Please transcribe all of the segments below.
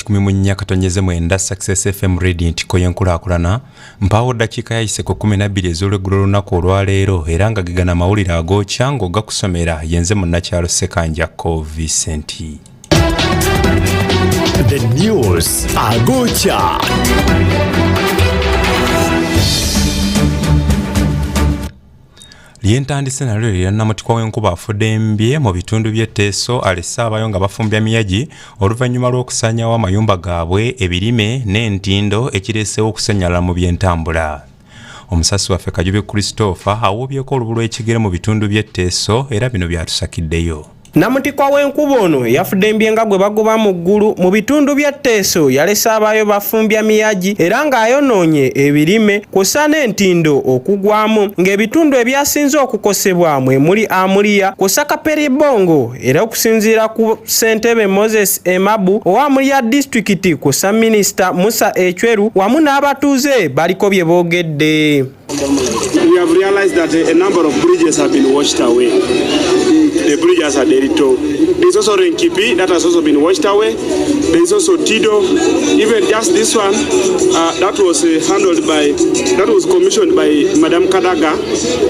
kikumi mu nnya katonyeze mwenda Success FM Radiant ko yenkulakulana mpawo dakika yaise ko 12 ez'olweggulu lunaku olwaleero era nga gigana mawulire agokya ng'ogakusomera yenze munnakyalo Sekanjako Vicent. The news agokya. Lyentandise nalyo liranamutikwa w'enkuba afudde embye mu bitundu by'Etteeso alese abayo nga bafumbya miyagi oluvannyuma lw'okusanyawo amayumba gaabwe ebirime n'entindo ekireesewo okusenyala mu by'entambula. Omusasi waffe Kajubi Christopher awuubyeko olubu lw'ekigere mu bitundu by'Etteeso era bino byatusakiddeyo. Namutikwa w'enkuba ono yafudde embye nga gwe bagoba mu ggulu mu bitundu bya Tteeso yalese abayo bafumbya miyagi era ng'ayonoonye ebirime kw'ossa n'entindo okugwamu ng'ebitundu ebyasinze okukosebwa mwe muli Amulia kw'ossa Kaperibongo era okusinziira ku Ssentebe Moses Emabu owa Amulia District kw'ossa Minisita Musa Echweru wamu n'abatuuze baliko bye boogedde. We have realized that a number of bridges have been washed away. The bridges are Derito. There is also Renkipi that has also been washed away. There is also Tido. Even just this one, that was commissioned by Madam Kadaga,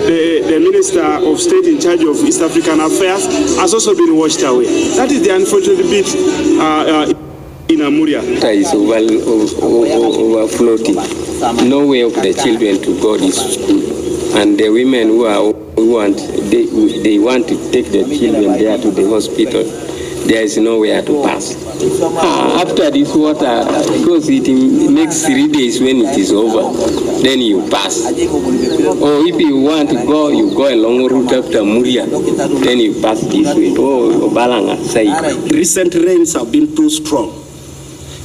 the Minister of State in charge of East African Affairs, has also been washed away. That is the unfortunate bit in Amuria. Is overfloating. No way of the children to go to school, and the women who want to take the children there to the hospital. There is nowhere to pass. After this water, because it makes 3 days when it is over, then you pass. Or if you want to go, you go a long route after Muria, then you pass this way. Oh, Balanga side. Recent rains have been too strong.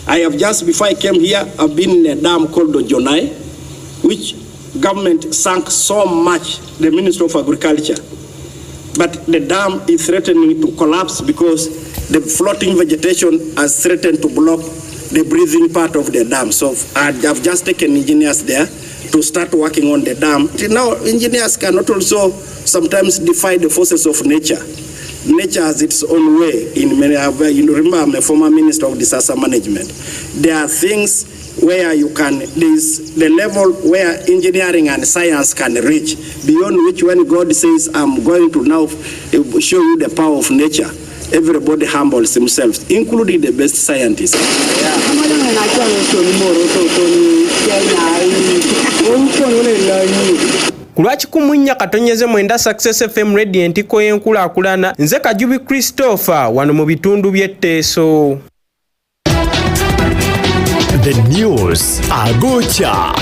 I have just, before I came here, I've been in a dam called Dojonai, which government sank so much, the Minister of Agriculture. But the dam is threatening to collapse because the floating vegetation has threatened to block the breathing part of the dam. So I've just taken engineers there to start working on the dam. Now, engineers cannot also sometimes defy the forces of nature. Nature has its own way. Remember, I'm a former minister of disaster management. There are things where there's the level where engineering and science can reach, beyond which when God says, I'm going to now show you the power of nature, everybody humbles themselves, including the best scientists. Kulwakikumu nnya katonyeze mwenda Success FM Radiant ko yenkulakulana nze Kajubi Christopher wano mu bitundu by'Etteeso. The news agokya.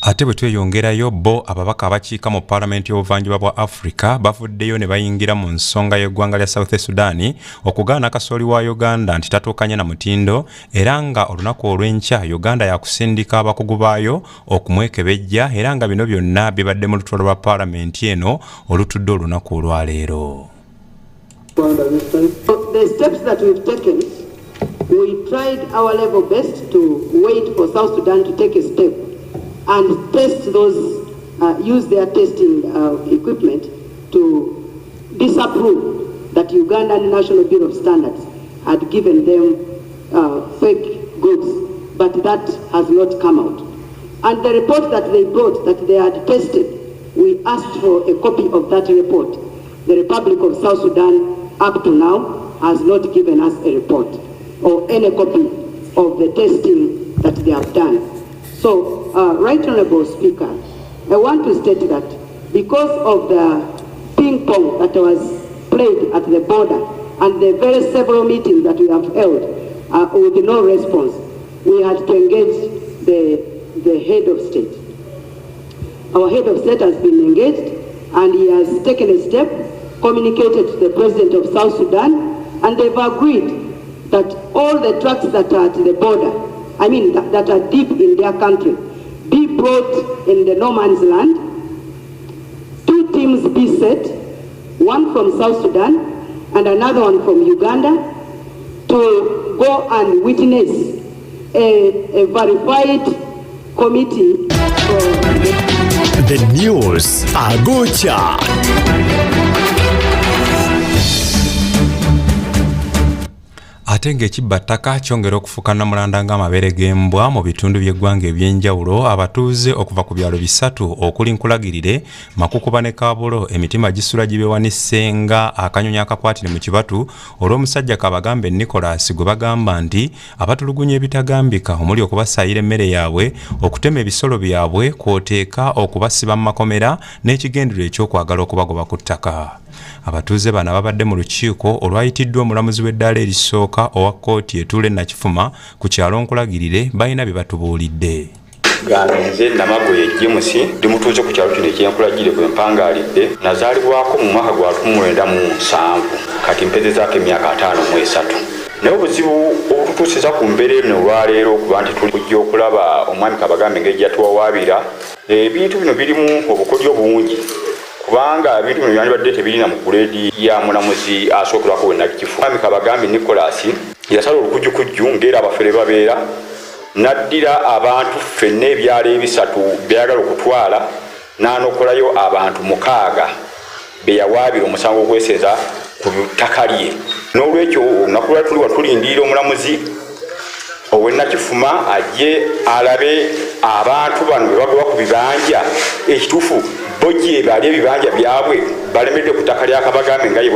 Ate bwe tweyongerayo bo ababaka abakiika mu Parliament y'obuvanjuba bwa Africa bavuddeyo ne bayingira mu nsonga y'eggwanga lya South Sudan okugaana kasooli wa Uganda nti tatuukanye na mutindo era nga olunaku olw'enkya Uganda yakusindika abakugu baayo okumwekebejja era nga bino byonna bibadde mu lutuula lwa Parliament eno olutudde olunaku olwaleero. The steps that we've taken, we tried our level best to wait for South Sudan to take a step and test use their testing equipment to disapprove that Ugandan National Bureau of Standards had given them fake goods, but that has not come out. And the report that they brought that they had tested, we asked for a copy of that report. The Republic of South Sudan up to now has not given us a report or any copy of the testing that they have done. So, Right Honorable Speaker, I want to state that because of the ping pong that was played at the border and the very several meetings that we have held with no response, we had to engage the head of state. Our head of state has been engaged and he has taken a step, communicated to the President of South Sudan, and they've agreed that all the trucks that are at the border, that are deep in their country, be brought in the no man's land. 2 teams be set, one from South Sudan and another one from Uganda, to go and witness a verified committee for The news agokya. ate ng'ekibbattaka kyongera okufuuka nnamulanda ng'amabeere g'embwa mu bitundu by'eggwanga eby'enjawulo. Abatuuze okuva ku byalo bisatu okuli Nkulagirire, Makukuba ne Kaabulo emitima gisula gibewanise nga akanyonyi akakwatire mu kibatu olw'omusajja Kabagambe Nicholas gwe bagamba nti abatulugunya ebitagambika omuli okubasaayira emmere yaabwe, okutema ebisolo byabwe, kwoteeka okubasiba mu makomera n'ekigendererwa ekyokwagala okubagoba ku ttaka. Abatuuze bano ababadde mu lukiiko olwayitiddwa omulamuzi w'eddaala erisooka owa kkooti etuule Nakifuma ku kyalo Nkulagirire balina bye batubuulidde. Nze Namagoye James ndi mutuuze ku kyalo kino ekyenkulagire kwe mpangaalidde. Nazaalibwako mu mwaka gwa 1907 kati mpezezaako emyaka 53. Naye obuzibu obututuusiza ku mbeera eno olwaleero okuba nti tuli kujja okulaba omwami Kabagambe ngeri gyatuwawaabira. Ebintu bino birimu obukodyo bungi kubanga ebintu bino byandibadde tebirina mu guleedi ya mulamuzi asookerwako we Nakifuma. Omwami Kabagambe Nicholas yasala olukujjukujju ng'era abafere babeera, n'addira abantu ffenna ebyalo ebisatu byayagala okutwala n'anokolayo abantu 6 be yawaabira omusango ogwesenza ku ttaka lye. N'olwekyo olunaku lwa tuli watulindirira omulamuzi owe Nakifuma ajje alabe abantu bano bwe bagoba ku bibanja ekituufu bojje bali ebibanja byabwe balemedde ku ttaka lya Kabagambe nga ye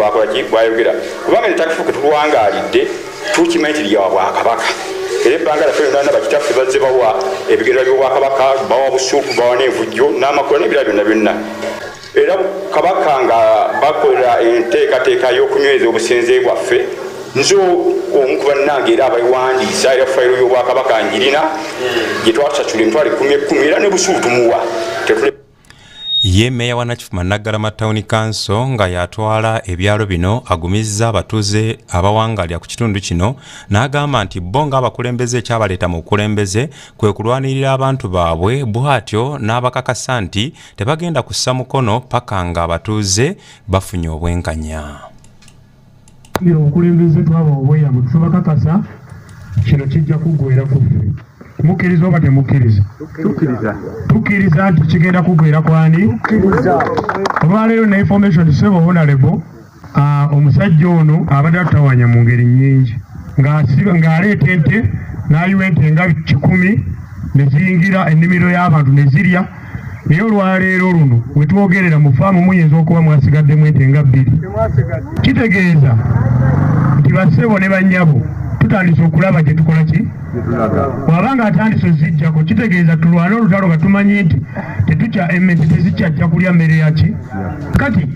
bwayogera, kubanga ettaka ke tulwangaalidde tukimanyi nti lya Bwakabaka. Era ebbanga laffe lyonna bakitaffe bazze bawa ebigendera by'Obwakabaka, bawa busuupu, bawa n'envujjo n'amakula n'ebirala byonna byonna. Era Kabaka nga bakola enteekateeka y'okunyweza obusenze bwaffe, nzo omu ku bannange era abayiwandiisa era fayiro y'Obwakabaka njirina gye twasasula emitwalo 10 era ne busuupu tumuwa. Ye meya wa Nakifuma Naggalama Town Council nga yatwala ebyalo bino agumizza abatuuze abawangalya ku kitundu kino n'agamba nti bo ng'abakulembeze ekyabaleeta mu bukulembeze kwe kulwanirira abantu baabwe, bw'atyo n'abakakasa nti tebagenda kussa mukono paka nga abatuuze bafunye obwenkanya. Obukulembeze twaba obweyamo tubakakasa kino kijja kuggweera ku ffe. Mukkiriza oba temukkiriza? Tukkiriza nti kigenda kuggweera kwani? Olwaleero ne information tusebe honorable omusajja ono abadde atawanya mu ngeri nnyingi ng'aleeta ente n'ayiwa ente nga 10 ne ziyingira ennimiro y'abantu ne zirya. Naye olwaleero luno we twogerera mu faamu muyinza okuba mwasigaddemu ente nga 2. Kitegeeza nti bassebo ne bannyabo tutandise okulaba gye tukola ki? Wabanga atandise zijjako kitegeeza tulwana olutalo nga tumanyi nti tetukya emmere tezikyajja kulya mmere yaki. Kati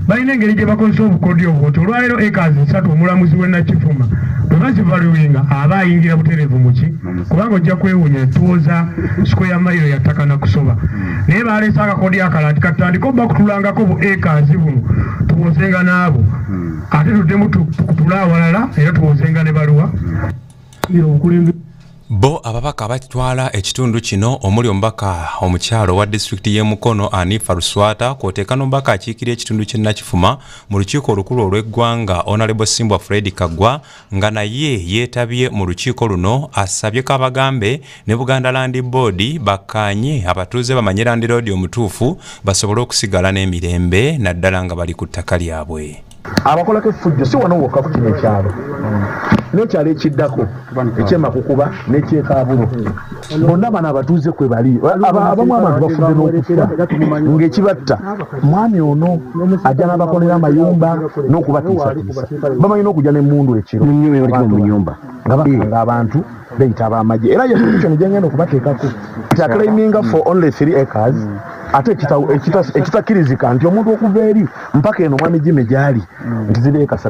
balina engeri gye bakozesa obukodyo obwoti. Olwaleero ekazi 3 omulamuzi w'e Nakifuma bwe bazivaluwinga aba ayingira butereevu muki, kubanga ojja kwewuunya tuwoza square mile ya ttaka na kusoba. Naye baleese akakodyo akalala nti katandika obba kutulangako bu ekazi buno tuwozenga n'abo ate tuddemu tukutula awalala era tuwozenga ne baluwa. Bo ababaka abatwala ekitundu kino omuli omubaka omukyalo wa disitulikiti y'e Mukono Anifa Luswata kwoteeka n'omubaka akiikirira ekitundu ky'e Nakifuma mu lukiiko olukulu olw'eggwanga Honorable Simbwa Fred Kaggwa nga naye yeetabye mu lukiiko luno asabye Kabagambe ne Buganda Land Board bakkaanye abatuuze bamanye Land Road omutuufu basobole okusigala n'emirembe naddala nga bali ku ttaka lyabwe. Abakolako effujjo si wano wokka ku kino ekyalo n'ekyalo ekiddako eky'Emakukuba n'eky'Ekaabulo bonna bano abatuuze kwe bali abamu abantu bafudde n'okufa ng'ekibatta mwami ono ajja n'abakolera amayumba n'okubatiisatiisa bamanyi n'okujja n'emmundu ekiro mu nyumba ng'abantu beyita ab'amagye era ye solution gyengenda okubateekako nti aclaiminga for only 3 acres ate ekitakkirizika nti omuntu okuva eri mpaka eno mwami Jimmy gyali nti ziri eka 3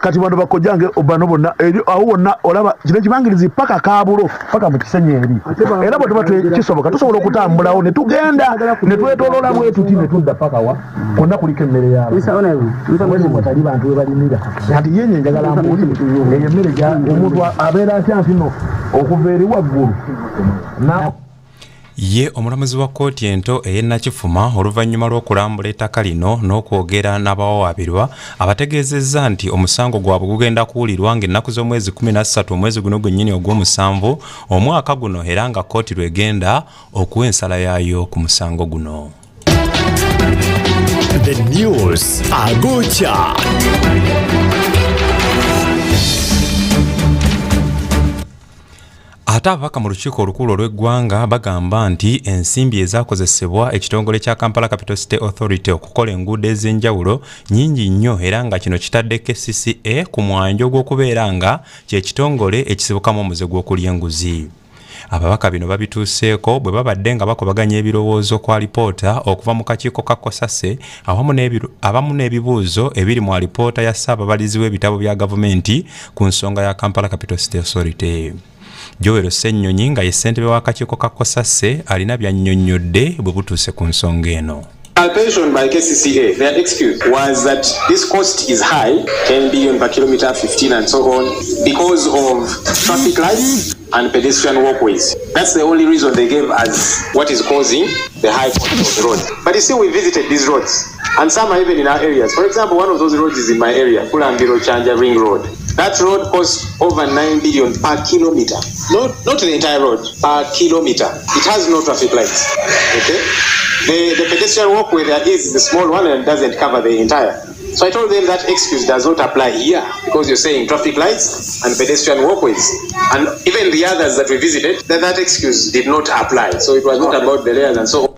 kati bano bakojjange bano bonna awo wonna olaba kino ekibangirizi paka Kaabulo paka mu Kisenyi eri era bwe tuba kisoboka tusobola okutambulawo ne tugenda ne twetooloola bwetuti ne tudda paka wa konna kuliko emmere yaabo watali bantu we balimira kati yenye njagala mbuuli eyo emmere omuntu abeera atya nti no okuva eri waggulu Ye omulamuzi wa kkooti ento ey'e Nakifuma oluvannyuma lw'okulambula ettaka lino n'okwogera n'abawawaabirwa abategeezezza nti omusango gwabwe gugenda kuwulirwa ng'ennaku z'omwezi 13 omwezi guno gwennyini ogw'omusanvu omwaka guno era nga kkooti lwegenda okuwa ensala yaayo ku musango guno. The News Agocha. ate ababaka mu lukiiko olukulu olw'eggwanga bagamba nti ensimbi ezaakozesebwa ekitongole kya Kampala Capital City Authority okukola enguudo ez'enjawulo nnyingi nnyo era nga kino kitadde KCCA ku mwanjo gw'okubeera nga ky'ekitongole ekisibukamu omuze gw'okulya enguzi. Ababaka bino babituuseeko bwe babadde nga bakobaganya ebirowoozo kwa alipoota okuva mu kakiiko ka Kosase awamu n'ebibuuzo ebiri mu alipoota ya Ssaababalizi w'ebitabo bya gavumenti ku nsonga ya Kampala Capital City Authority. Joel Ssennyonyi nga ye ssentebe w'akakiiko ka Kosase alina by'annyonnyodde bwe butuuse ku nsonga eno. Calculation by KCCA, their excuse was that this cost is high, 10 billion per kilometer, 15 and so on, because of traffic lights and pedestrian walkways. That's the only reason they gave as what is causing the high cost of the road. But you see, we visited these roads, and some are even in our areas. For example, one of those roads is in my area, Kulambiro Chanja Ring Road. That road costs over 9 billion per kilometer. Not the entire road, per kilometer. It has no traffic lights. Okay? The pedestrian walkway there is the small one and doesn't cover the entire. So I told them that excuse does not apply here because you're saying traffic lights and pedestrian walkways. And even the others that we visited, that excuse did not apply. So it was not about the layers and so on.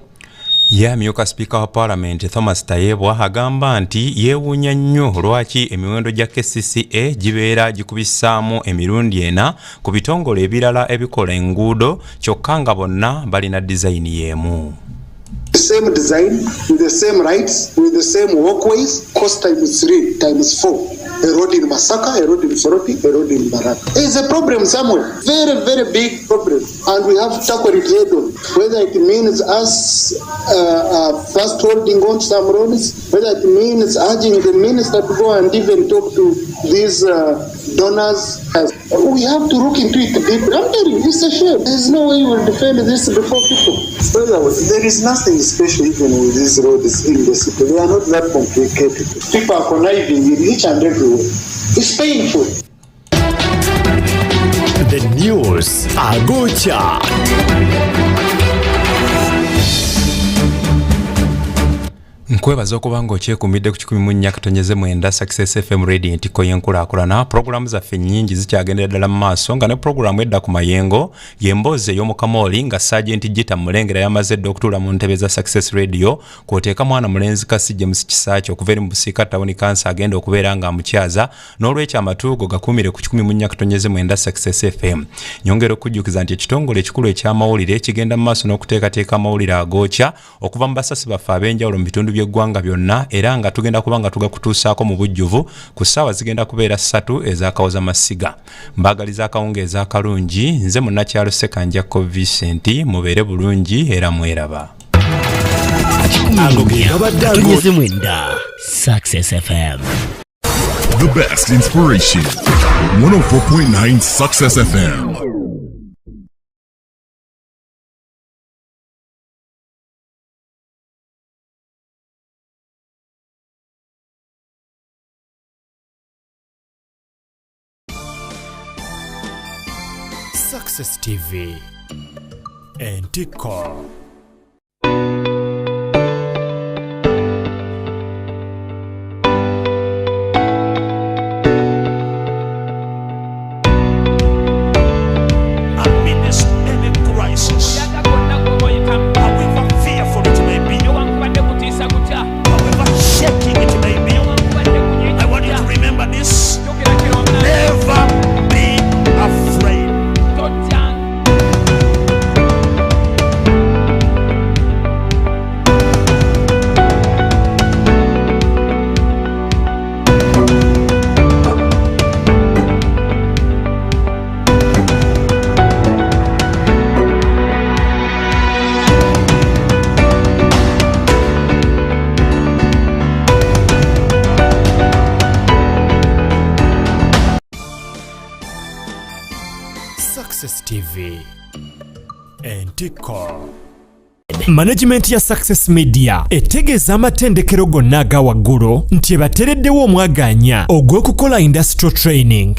Myuka Speaker wa Parliament Thomas Tayebwa agamba nti yeewuunya nnyo lwaki emiwendo gya KCCA gibeera gikubisaamu emirundi ena ku bitongole ebirala ebikola enguudo kyokka nga bonna balina design y'emu. The same design, with the same rights, with the same walkways, cost times 3, times 4. A road in Masaka, a road in Soroti, a road in Baraka. There's a problem somewhere, very, very big problem. And we have to tackle it head on. Whether it means us first holding on some roads, whether it means urging the minister to go and even talk to these donors. We have to look into it deeply. I'm telling you, it's a shame. There's no way we will defend this before people. There is nothing special even with these roads in the city. They are not that complicated. People are conniving in each and every way. It's painful. The news Agocha. Nkwebaza okuba ng'okyekuumidde ku 101.9 Success FM Radio ntiko y'enkulaakulana. Programu zaffe nnyingi zikyagendera ddala mu maaso nga ne programu edda ku mayengo y'emboozi ey'omukamoli nga Sergeant Gita Mulengera yamaze dda okutuula mu ntebe za Success Radio kw'oteeka mwana mulenzi Kassi James Kisaaki okuva eri mu Busiika Town Council agenda okubeera nga amukyaza n'olwekyo amatuugo gakuumire ku 101.9 Success FM. Nyongera okujjukiza nti ekitongole ekikulu eky'amawulire kigenda mu maaso n'okuteekateeka amawulire agookya okuva mu basasi baffe ab'enjawulo mu bitundu by'eggwanga byonna era nga tugenda kuba nga tugakutuusaako mu bujjuvu ku ssaawa zigenda kubeera 3 ez'akawoza masiga. Mbaagaliza akawungeezi akalungi nze munnakyalo Sekanjako Vicent mubeere bulungi era mweraba. Success FM. The best inspiration. 104.9 Success FM. Success TV and Ticker. Amidst any crisis, however fearful it may be, however shaking it may be, I want you to remember this: never be afraid. Success TV and Ticker. Management ya Success Media etegeeza amatendekero gonna aga waggulu nti ebatereddewo omwaganya ogw'okukola industrial training.